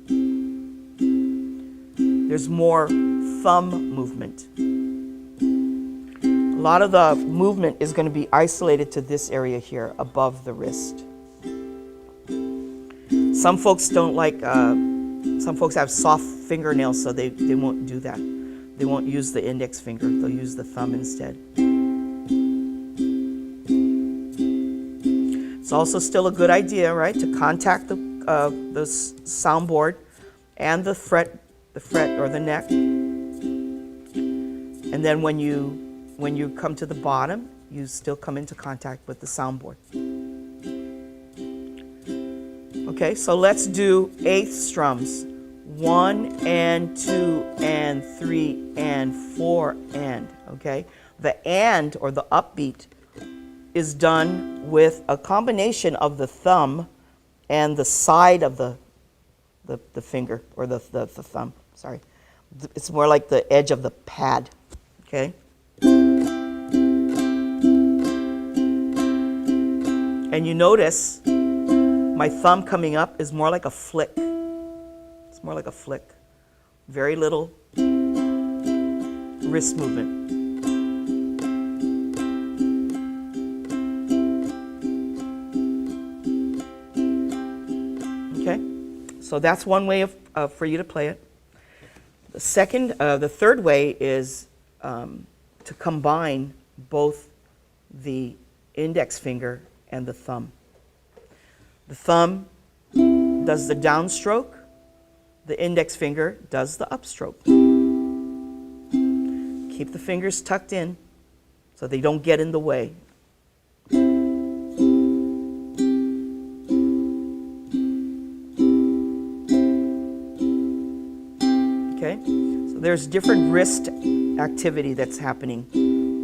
There's more thumb movement. A lot of the movement is going to be isolated to this area here above the wrist. Some folks don't like, some folks have soft fingernails, so they won't do that. They won't use the index finger, they'll use the thumb instead. It's also still a good idea, right, to contact the soundboard and the fret or the neck. And then when you come to the bottom, you still come into contact with the soundboard. Okay, so let's do eighth strums. 1 and 2 and 3 and 4 and, okay? The and, or the upbeat, is done with a combination of the thumb and the side of the finger, or the thumb, sorry. It's more like the edge of the pad, okay? And you notice my thumb coming up is more like a flick. It's more like a flick. Very little wrist movement. Okay, so that's one way for you to play it. The third way is to combine both the index finger and the thumb. The thumb does the downstroke. The index finger does the upstroke. Keep the fingers tucked in so they don't get in the way. Okay, so there's different wrist activity that's happening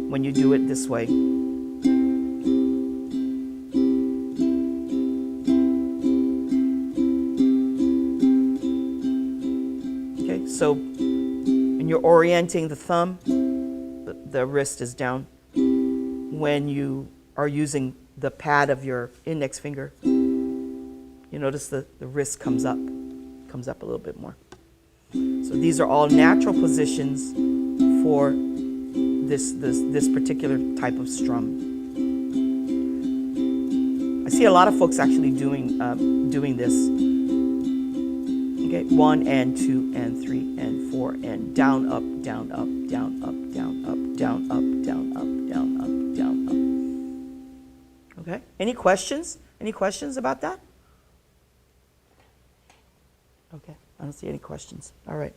when you do it this way. So when you're orienting the thumb, the wrist is down. When you are using the pad of your index finger, you notice the wrist comes up a little bit more. So these are all natural positions for this particular type of strum. I see a lot of folks actually doing this. Okay, 1 and 2 and 3 and 4 and down, up, down, up, down, up, down, up, down, up, down, up, down, up, down, up. Okay, any questions? Any questions about that? Okay, I don't see any questions. All right.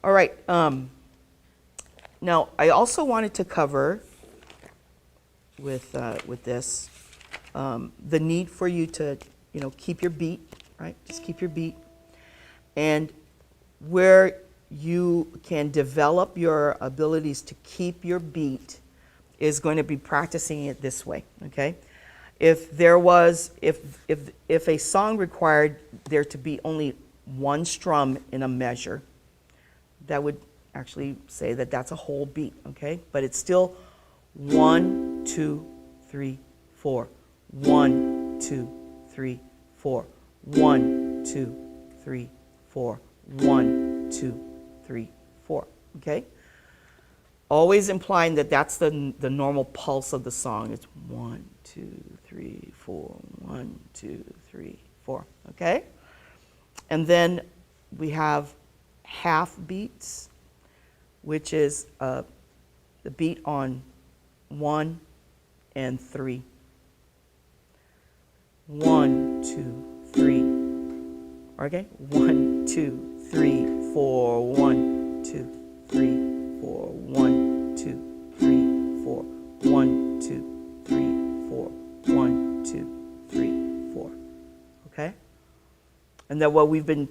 All right, now I also wanted to cover with this the need for you to keep your beat, right? Just keep your beat. And where you can develop your abilities to keep your beat is going to be practicing it this way, okay? If a song required there to be only one strum in a measure, that would actually say that that's a whole beat, okay? But it's still 1, 2, 3, 4. 1, 2, 3, 4. 1, 2, 3, 4. 1, 2, 3, 4. Okay? Always implying that that's the normal pulse of the song. It's 1, 2, 3, 4. 1, 2, 3, 4. Okay? And then we have half beats, which is the beat on 1 and 3. 1, 2, 3. Okay? 1, 2, 3, 4. 1, 2, 3, 4. 1, 2, 3, 4. 1, 2, 3, 4. 1, okay? And then what we've been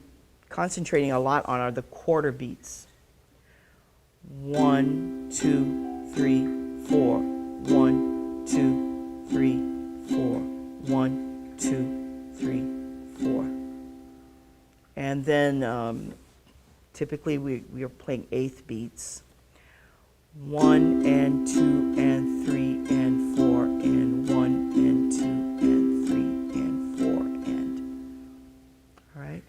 concentrating a lot on are the quarter beats. 1, 2, 3, 4. 1, 2, 3, 4. 1, 2, 3, 4. And then typically we are playing eighth beats. 1 and 2 and 3 and 4 and 1 and 2 and 3 and 4 and. All right.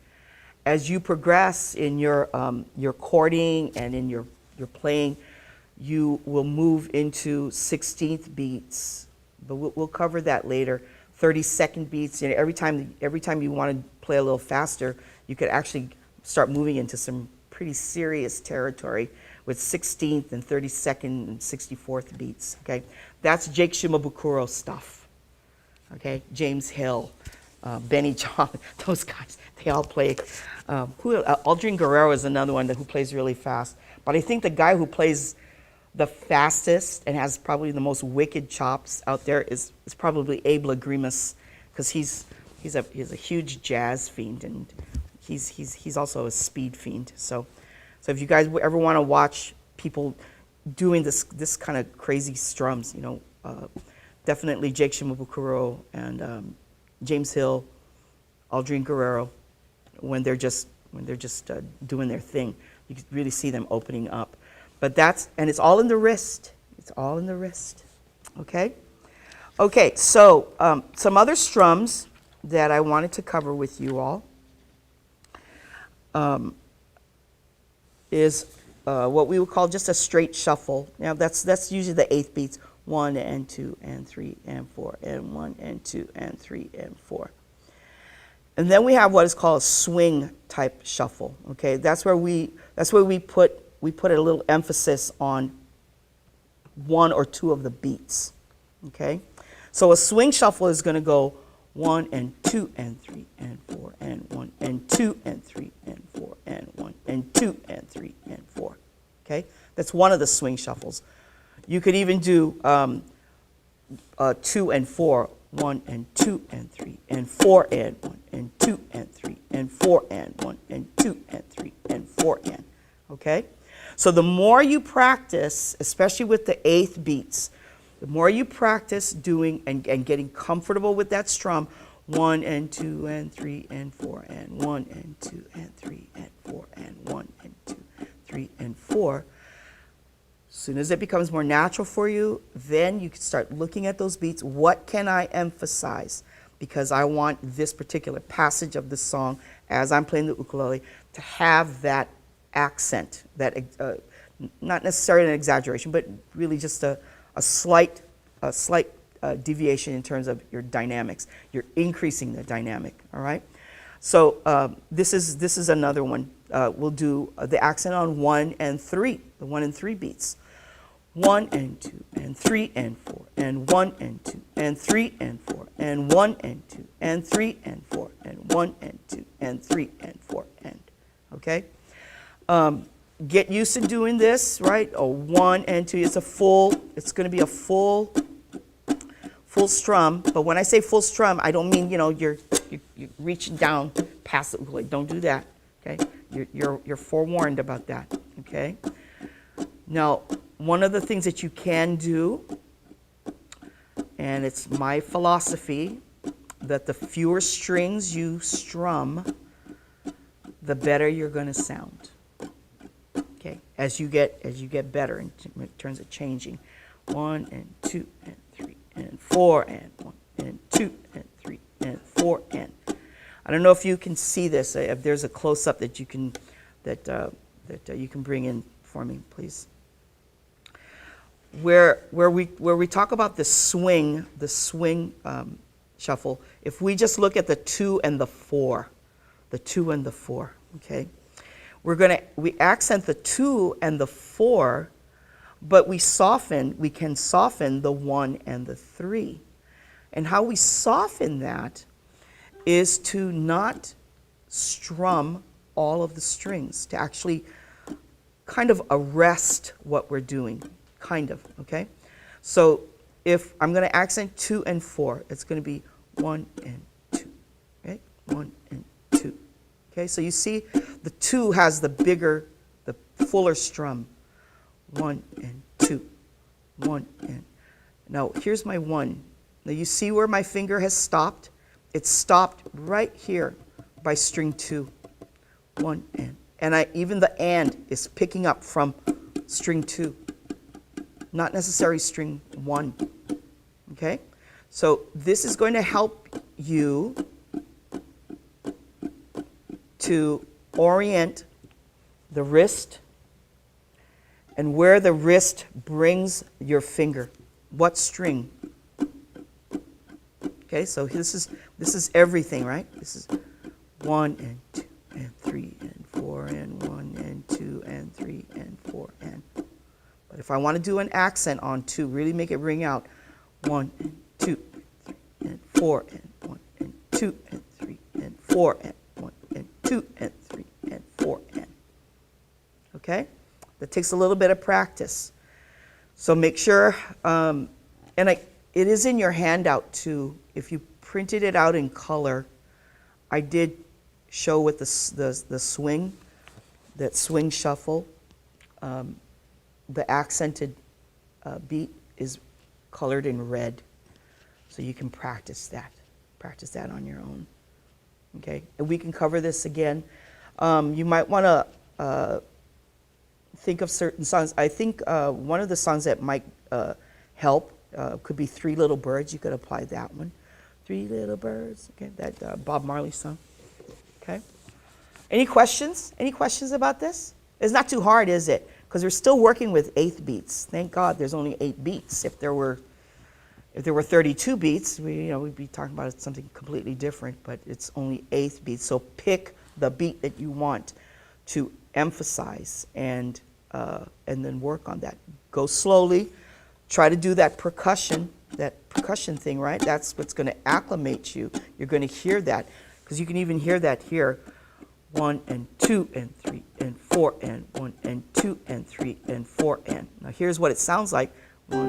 As you progress in your chording and in your playing, you will move into 16th beats, but we'll cover that later. 32nd beats. And every time you want to play a little faster, you could actually start moving into some pretty serious territory with 16th and 32nd and 64th beats. Okay, that's Jake Shimabukuro stuff. Okay, James Hill, Benny John, those guys, they all play. Aldrin Guerrero is another one who plays really fast. But I think the guy who plays the fastest and has probably the most wicked chops out there is probably Abe Lagrimas, because he's a huge jazz fiend, and he's also a speed fiend. So if you guys ever want to watch people doing this kind of crazy strums, definitely Jake Shimabukuro and James Hill, Aldrin Guerrero, when they're just doing their thing, you can really see them opening up. But it's all in the wrist. It's all in the wrist. Okay? Okay, so some other strums that I wanted to cover with you all is what we would call just a straight shuffle. Now that's usually the eighth beats. 1 and 2 and 3 and 4 and 1 and 2 and 3 and 4. And then we have what is called a swing type shuffle. Okay, that's where we put a little emphasis on one or two of the beats. Okay, so a swing shuffle is going to go 1 and 2 and 3 and 4 and 1 and 2 and 3 and 4 and 1 and 2 and 3 and 4. Okay, that's one of the swing shuffles. You could even do 2 and 4, 1 and 2 and 3 and 4 and 1 and 2 and 3 and 4 and 1 and 2 and 3 and 4 and. Okay, so the more you practice, especially with the eighth beats, the more you practice doing and getting comfortable with that strum, 1 and 2 and 3 and 4 and 1 and 2 and 3 and 4 and 1 and 2, 3 and 4. As soon as it becomes more natural for you, then you can start looking at those beats. What can I emphasize? Because I want this particular passage of the song, as I'm playing the ukulele, to have that accent, that not necessarily an exaggeration, but really just a slight deviation in terms of your dynamics. You're increasing the dynamic. All right. So this is another one. We'll do the accent on 1 and 3, the 1 and 3 beats. 1 and 2 and 3 and 4 and 1 and 2 and 3 and 4 and 1 and 2 and 3 and 4 and 1 and 2 and 3 and 4 and. Okay. Get used to doing this, right? 1 and 2. It's going to be a full strum. But when I say full strum, I don't mean you're reaching down past the ukulele. Don't do that. Okay. You're forewarned about that. Okay. Now, one of the things that you can do, and it's my philosophy, that the fewer strings you strum, the better you're going to sound. Okay, as you get better in terms of changing. 1 and 2 and 3 and 4 and 1 and 2 and 3 and 4 and. I don't know if you can see this. If there's a close up that you can bring in for me, please. Where we talk about the swing shuffle, if we just look at the 2 and the 4, okay, we accent the 2 and the 4, but we can soften the 1 and the 3. And how we soften that is to not strum all of the strings, to actually kind of arrest what we're doing. Kind of, okay? So if I'm going to accent 2 and 4, it's going to be 1 and 2, okay? 1 and 2. Okay, so you see the 2 has the bigger, the fuller strum. 1 and 2, 1 and. Now here's my 1. Now you see where my finger has stopped? It's stopped right here by string 2. 1 and. And even the and is picking up from string 2, not necessarily string 1. Okay? So this is going to help you to orient the wrist and where the wrist brings your finger. What string? Okay, so this is everything, right? This is 1 and 2 and 3 and 4 and 1 and 2 and 3 and 4 and. But if I want to do an accent on 2, really make it ring out. 1 and 2 and 3 and 4 and 1 and 2 and 3 and 4 and 1 and 2 and 3 and 4 and. Okay? That takes a little bit of practice. So make sure, it is in your handout too. If you printed it out in color, I did show with the swing, that swing shuffle. The accented beat is colored in red, so you can practice that. Practice that on your own. Okay, and we can cover this again. You might want to think of certain songs. I think one of the songs that might help could be 3 Little Birds. You could apply that one. 3 Little Birds. Okay, that Bob Marley song. Okay. Any questions? Any questions about this? It's not too hard, is it? Because we're still working with 8th beats. Thank God there's only 8 beats. If there were 32 beats, we'd be talking about something completely different, but it's only 8th beats. So pick the beat that you want to emphasize and then work on that. Go slowly. Try to do that percussion thing, right? That's what's going to acclimate you. You're going to hear that, because you can even hear that here. 1 and 2 and 3 and 4 and 1 and 2 and 3 and 4 and. Now here's what it sounds like. 1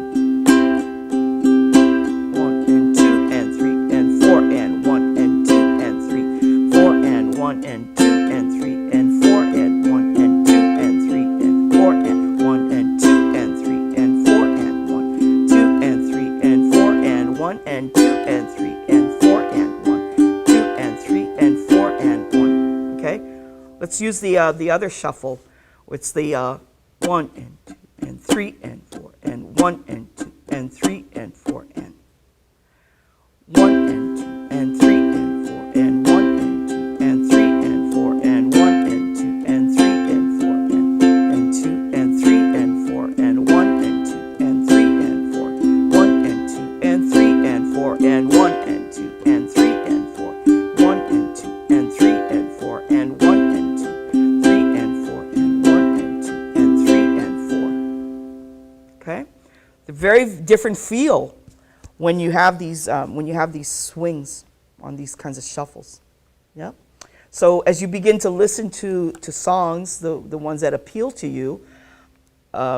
and 2 and 3 and 4 and 1 and 2 and 3, 4 and 1 and 2 and 3 and 4 and 1 and 2 and 3 and 4 and 1 and 2 and 3 and 4 and 1, 2 and 3 and 4 and 1 and 2 and 3 and 4 and 1, 2 and 3 and 4 and 1. Okay, let's use the other shuffle. It's the 1 and 2 and 3 and 4 and 1 and 2 and 3 and 4 and 1 and 2 and 3 and 4 and 1 and 2 and 3 and 4 and 1 and 2 and 3 and 4 and 2 and 3 and 4 and 1 and 2 and 3 and 4, 1 and 2 and 3 and 4 and 1 and 2 and 3 and 4, 1 and 2 and 3 and 4 and 1 and 2, 3 and 4 and 1 and 2 and 3 and 4. Okay, the very different feel when you have these swings on these kinds of shuffles. Yeah. So as you begin to listen to songs, the ones that appeal to you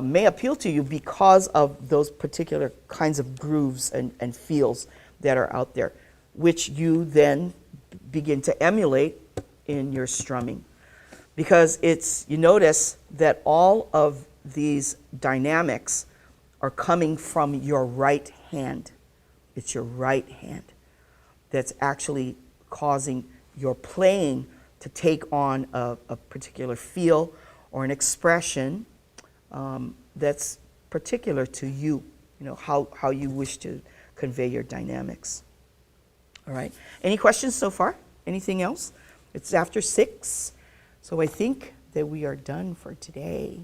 may appeal to you because of those particular kinds of grooves and feels that are out there, which you then begin to emulate in your strumming. Because you notice that all of these dynamics are coming from your right hand. It's your right hand that's actually causing your playing to take on a particular feel or an expression that's particular to you, how you wish to convey your dynamics. All right. Any questions so far? Anything else? It's after 6, so I think that we are done for today.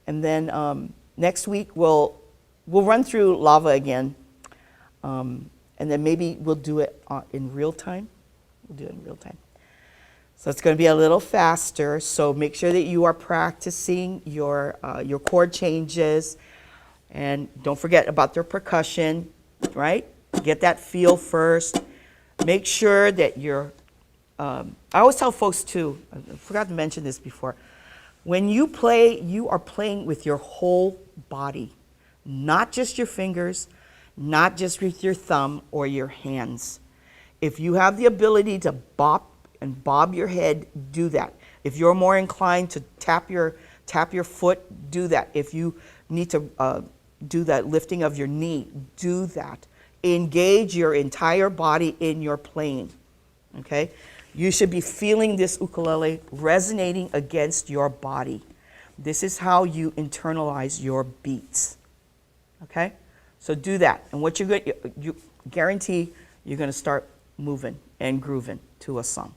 And then next week we'll run through lava again. And then maybe we'll do it in real time. We'll do it in real time. So it's going to be a little faster. So make sure that you are practicing your chord changes. And don't forget about their percussion, right? Get that feel first. Make sure that you're... I always tell folks too, I forgot to mention this before. When you play, you are playing with your whole body. Not just your fingers, not just with your thumb or your hands. If you have the ability to bop and bob your head, do that. If you're more inclined to tap your foot, do that. If you need to do that lifting of your knee, do that. Engage your entire body in your playing, okay? You should be feeling this ukulele resonating against your body. This is how you internalize your beats, okay? So do that. And what you guarantee you're going to start moving and grooving to a song.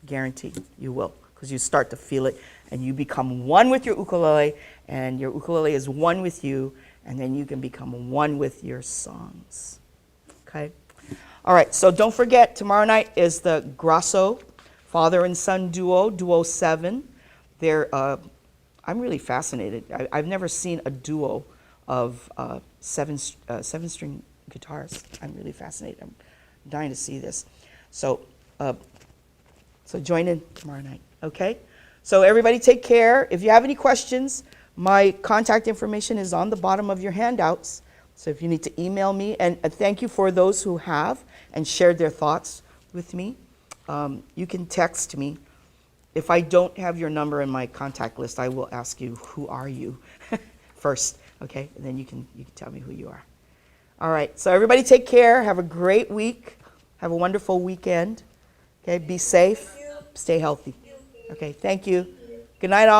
Guarantee you will, because you start to feel it and you become one with your ukulele, and your ukulele is one with you, and then you can become one with your songs. Okay? All right, so don't forget, tomorrow night is the Grasso father and son duo, Duo 7. I'm really fascinated. I've never seen a duo of seven-string guitars. I'm really fascinated. I'm dying to see this. So join in tomorrow night, okay? So everybody take care. If you have any questions, my contact information is on the bottom of your handouts. So if you need to email me, and thank you for those who have and shared their thoughts with me. You can text me. If I don't have your number in my contact list, I will ask you, who are you first, okay? And then you can tell me who you are. All right, so everybody take care. Have a great week. Have a wonderful weekend. Okay, be safe. Stay healthy. Okay, thank you. Good night, all.